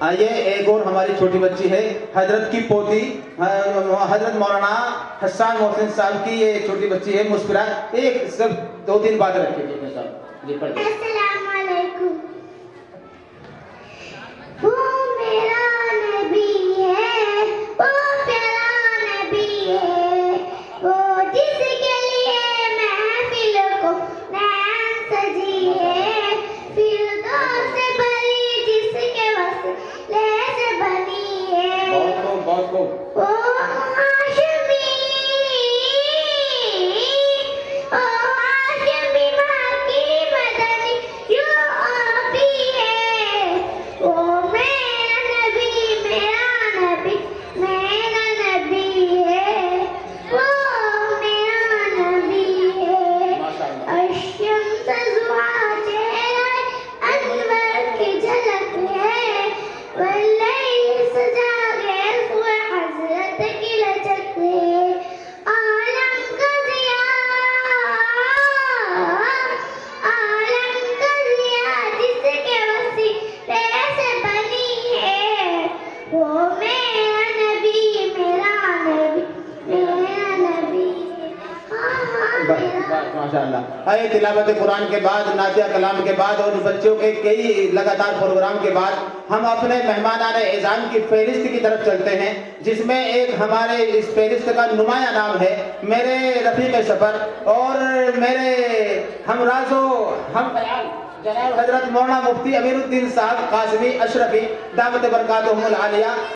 آئیے ایک اور ہماری چھوٹی بچی ہے حضرت کی پوتی حضرت مولانا حسان محسن صاحب کی یہ چھوٹی بچی ہے مسکرات ایک صرف 2-3 باتیں رکھیں جی پڑھ دیں۔ السلام علیکم۔ وہ میرا نبی ہے، وہ پیارا نبی ہے، وہ جس کے لیے محفل کو نین سجی ہے، فردوس سے بھری جس کے وسیلے سے بنی ہے، بہت خوب بہت خوب۔ وہ ہاشمی مکی مدنی یوں آبی ہے، وہ میرا نبی میرا نبی میرا نبی ہے، وہ میرا نبی ہے۔ الشمس ضحیٰ چہرہ انور کی جھلک ہے، واللیل سجا گیسو حضرت کی لچک ہے، عالم کا ضیاء جس کے وسیلے سے بنی ہے، وہ میرا نبی میرا نبی میرا نبی ہے۔ ماشاء اللہ۔ آئے تلاوت قرآن کے بعد نعتیہ کلام کے بعد اور بچوں کے کئی لگاتار پروگرام کے بعد ہم اپنے مہمانان اعزام کی فہرست کی طرف چلتے ہیں، جس میں ایک ہمارے اس فہرست کا نمایاں نام ہے میرے رفیق سفر اور میرے ہمراز و ہم خیال جناب حضرت مولانا مفتی امیر الدین صاحب قاسمی اشرفی دعوت برکاتہم العالیہ۔